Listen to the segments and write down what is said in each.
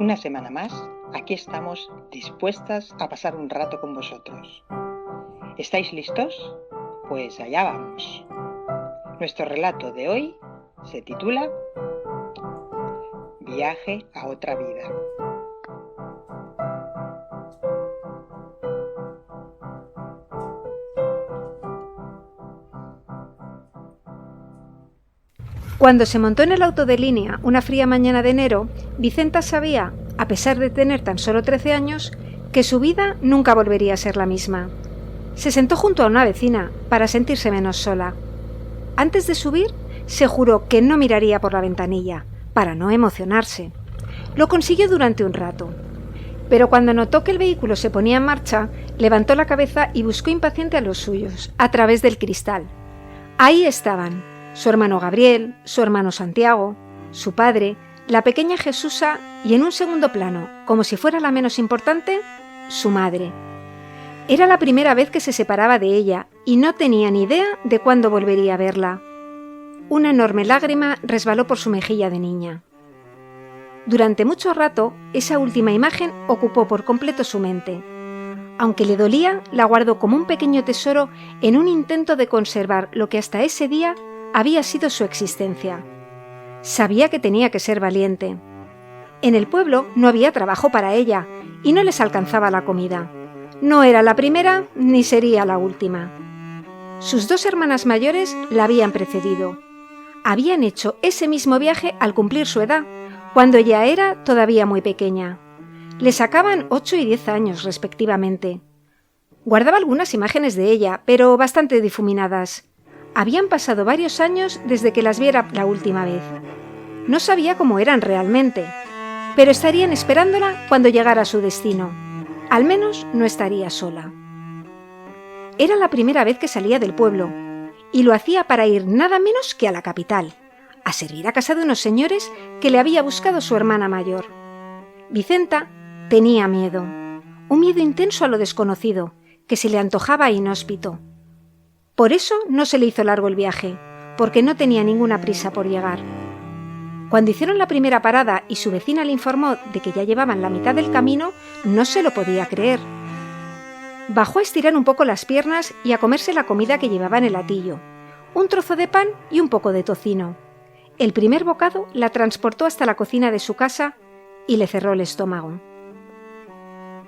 Una semana más, aquí estamos dispuestas a pasar un rato con vosotros. ¿Estáis listos? Pues allá vamos. Nuestro relato de hoy se titula Viaje a otra vida. Cuando se montó en el auto de línea una fría mañana de enero, Vicenta sabía, a pesar de tener tan solo 13 años, que su vida nunca volvería a ser la misma. Se sentó junto a una vecina para sentirse menos sola. Antes de subir, se juró que no miraría por la ventanilla, para no emocionarse. Lo consiguió durante un rato. Pero cuando notó que el vehículo se ponía en marcha, levantó la cabeza y buscó impaciente a los suyos, a través del cristal. Ahí estaban su hermano Gabriel, su hermano Santiago, su padre, la pequeña Jesusa y, en un segundo plano, como si fuera la menos importante, su madre. Era la primera vez que se separaba de ella y no tenía ni idea de cuándo volvería a verla. Una enorme lágrima resbaló por su mejilla de niña. Durante mucho rato, esa última imagen ocupó por completo su mente. Aunque le dolía, la guardó como un pequeño tesoro en un intento de conservar lo que hasta ese día había sido su existencia. Sabía que tenía que ser valiente. En el pueblo no había trabajo para ella y no les alcanzaba la comida. No era la primera ni sería la última. Sus dos hermanas mayores la habían precedido. Habían hecho ese mismo viaje al cumplir su edad, cuando ella era todavía muy pequeña. Le sacaban 8 y 10 años respectivamente. Guardaba algunas imágenes de ella, pero bastante difuminadas. Habían pasado varios años desde que las viera la última vez. No sabía cómo eran realmente, pero estarían esperándola cuando llegara a su destino. Al menos no estaría sola. Era la primera vez que salía del pueblo, y lo hacía para ir nada menos que a la capital, a servir a casa de unos señores que le había buscado su hermana mayor. Vicenta tenía miedo, un miedo intenso a lo desconocido, que se le antojaba inhóspito. Por eso no se le hizo largo el viaje, porque no tenía ninguna prisa por llegar. Cuando hicieron la primera parada y su vecina le informó de que ya llevaban la mitad del camino, no se lo podía creer. Bajó a estirar un poco las piernas y a comerse la comida que llevaba en el atillo, un trozo de pan y un poco de tocino. El primer bocado la transportó hasta la cocina de su casa y le cerró el estómago.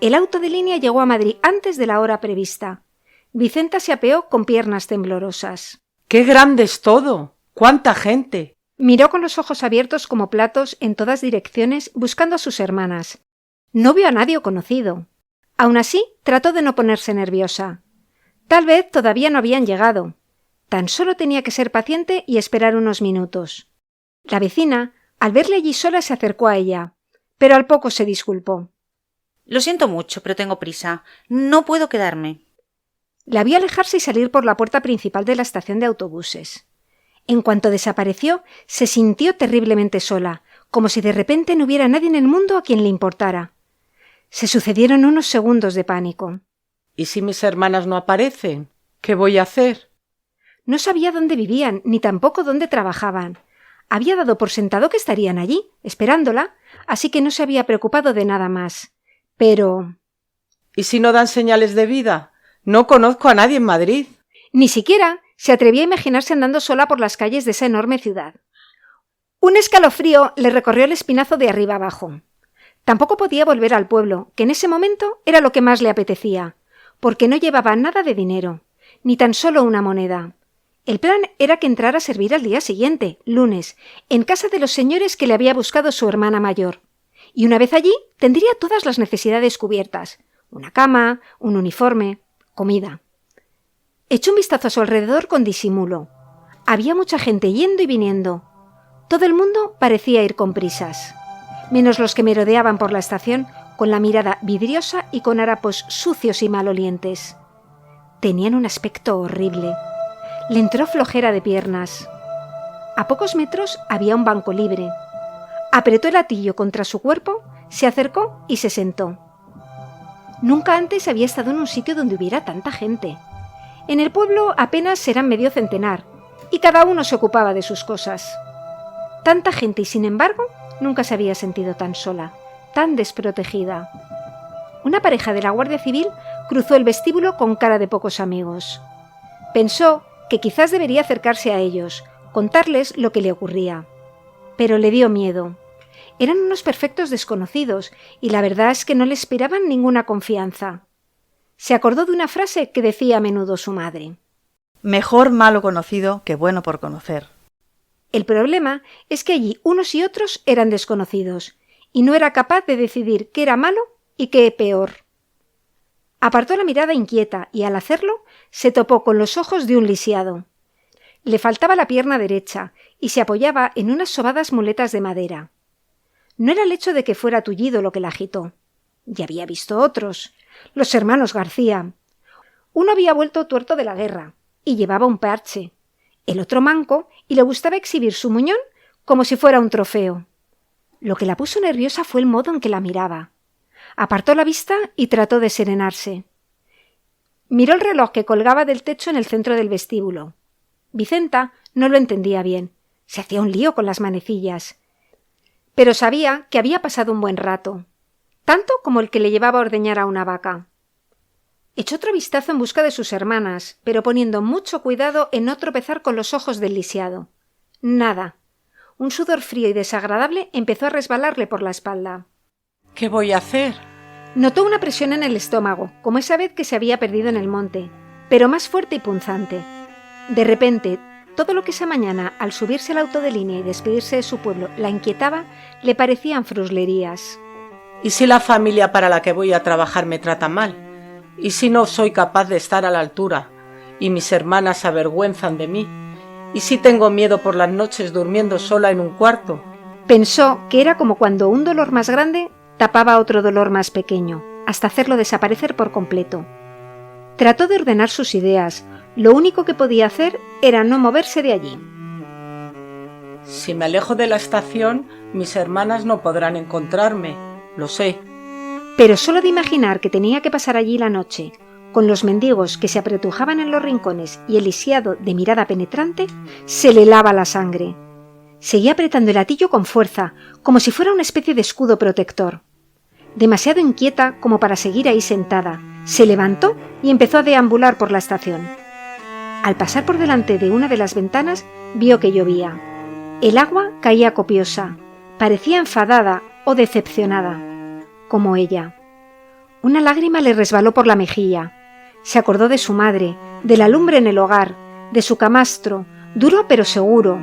El auto de línea llegó a Madrid antes de la hora prevista. Vicenta se apeó con piernas temblorosas. ¡Qué grande es todo! ¡Cuánta gente! Miró con los ojos abiertos como platos en todas direcciones buscando a sus hermanas. No vio a nadie conocido. Aún así, trató de no ponerse nerviosa. Tal vez todavía no habían llegado. Tan solo tenía que ser paciente y esperar unos minutos. La vecina, al verle allí sola, se acercó a ella, pero al poco se disculpó. Lo siento mucho, pero tengo prisa. No puedo quedarme. La vio alejarse y salir por la puerta principal de la estación de autobuses. En cuanto desapareció, se sintió terriblemente sola, como si de repente no hubiera nadie en el mundo a quien le importara. Se sucedieron unos segundos de pánico. ¿Y si mis hermanas no aparecen? ¿Qué voy a hacer? No sabía dónde vivían, ni tampoco dónde trabajaban. Había dado por sentado que estarían allí, esperándola, así que no se había preocupado de nada más. Pero... ¿Y si no dan señales de vida? No conozco a nadie en Madrid. Ni siquiera se atrevía a imaginarse andando sola por las calles de esa enorme ciudad. Un escalofrío le recorrió el espinazo de arriba abajo. Tampoco podía volver al pueblo, que en ese momento era lo que más le apetecía, porque no llevaba nada de dinero, ni tan solo una moneda. El plan era que entrara a servir al día siguiente, lunes, en casa de los señores que le había buscado su hermana mayor. Y una vez allí, tendría todas las necesidades cubiertas: una cama, un uniforme, comida. Echó un vistazo a su alrededor con disimulo. Había mucha gente yendo y viniendo. Todo el mundo parecía ir con prisas, menos los que merodeaban por la estación con la mirada vidriosa y con harapos sucios y malolientes. Tenían un aspecto horrible. Le entró flojera de piernas. A pocos metros había un banco libre. Apretó el latillo contra su cuerpo, se acercó y se sentó. Nunca antes había estado en un sitio donde hubiera tanta gente. En el pueblo apenas eran medio centenar, y cada uno se ocupaba de sus cosas. Tanta gente y, sin embargo, nunca se había sentido tan sola, tan desprotegida. Una pareja de la Guardia Civil cruzó el vestíbulo con cara de pocos amigos. Pensó que quizás debería acercarse a ellos, contarles lo que le ocurría. Pero le dio miedo. Eran unos perfectos desconocidos y la verdad es que no le esperaban ninguna confianza. Se acordó de una frase que decía a menudo su madre. Mejor malo conocido que bueno por conocer. El problema es que allí unos y otros eran desconocidos, y no era capaz de decidir qué era malo y qué peor. Apartó la mirada inquieta y al hacerlo se topó con los ojos de un lisiado. Le faltaba la pierna derecha y se apoyaba en unas sobadas muletas de madera. No era el hecho de que fuera tullido lo que la agitó. Ya había visto otros, los hermanos García. Uno había vuelto tuerto de la guerra y llevaba un parche, el otro manco y le gustaba exhibir su muñón como si fuera un trofeo. Lo que la puso nerviosa fue el modo en que la miraba. Apartó la vista y trató de serenarse. Miró el reloj que colgaba del techo en el centro del vestíbulo. Vicenta no lo entendía bien. Se hacía un lío con las manecillas. Pero sabía que había pasado un buen rato, tanto como el que le llevaba a ordeñar a una vaca. Echó otro vistazo en busca de sus hermanas, pero poniendo mucho cuidado en no tropezar con los ojos del lisiado. Nada. Un sudor frío y desagradable empezó a resbalarle por la espalda. ¿Qué voy a hacer? Notó una presión en el estómago, como esa vez que se había perdido en el monte, pero más fuerte y punzante. De repente, todo lo que esa mañana, al subirse al auto de línea y despedirse de su pueblo, la inquietaba, le parecían fruslerías. ¿Y si la familia para la que voy a trabajar me trata mal? ¿Y si no soy capaz de estar a la altura? ¿Y mis hermanas se avergüenzan de mí? ¿Y si tengo miedo por las noches durmiendo sola en un cuarto? Pensó que era como cuando un dolor más grande tapaba otro dolor más pequeño, hasta hacerlo desaparecer por completo. Trató de ordenar sus ideas. Lo único que podía hacer era no moverse de allí. Si me alejo de la estación, mis hermanas no podrán encontrarme. Lo sé. Pero solo de imaginar que tenía que pasar allí la noche, con los mendigos que se apretujaban en los rincones y el lisiado de mirada penetrante, se le helaba la sangre. Seguía apretando el gatillo con fuerza, como si fuera una especie de escudo protector. Demasiado inquieta como para seguir ahí sentada, se levantó y empezó a deambular por la estación. Al pasar por delante de una de las ventanas, vio que llovía. El agua caía copiosa, parecía enfadada o decepcionada, como ella. Una lágrima le resbaló por la mejilla. Se acordó de su madre, de la lumbre en el hogar, de su camastro, duro pero seguro.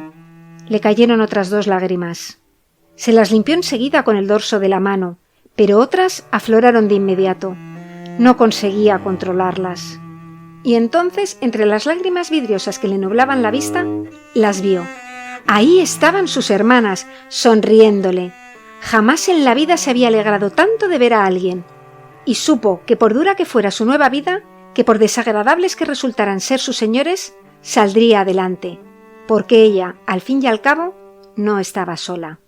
Le cayeron otras 2 lágrimas. Se las limpió enseguida con el dorso de la mano, pero otras afloraron de inmediato. No conseguía controlarlas. Y entonces, entre las lágrimas vidriosas que le nublaban la vista, las vio. Ahí estaban sus hermanas, sonriéndole. Jamás en la vida se había alegrado tanto de ver a alguien. Y supo que por dura que fuera su nueva vida, que por desagradables que resultaran ser sus señores, saldría adelante, porque ella, al fin y al cabo, no estaba sola.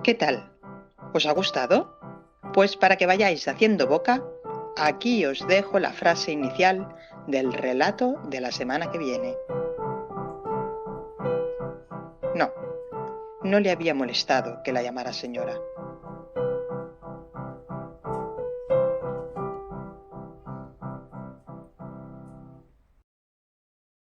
¿Qué tal? ¿Os ha gustado? Pues para que vayáis haciendo boca, aquí os dejo la frase inicial del relato de la semana que viene. No le había molestado que la llamara señora.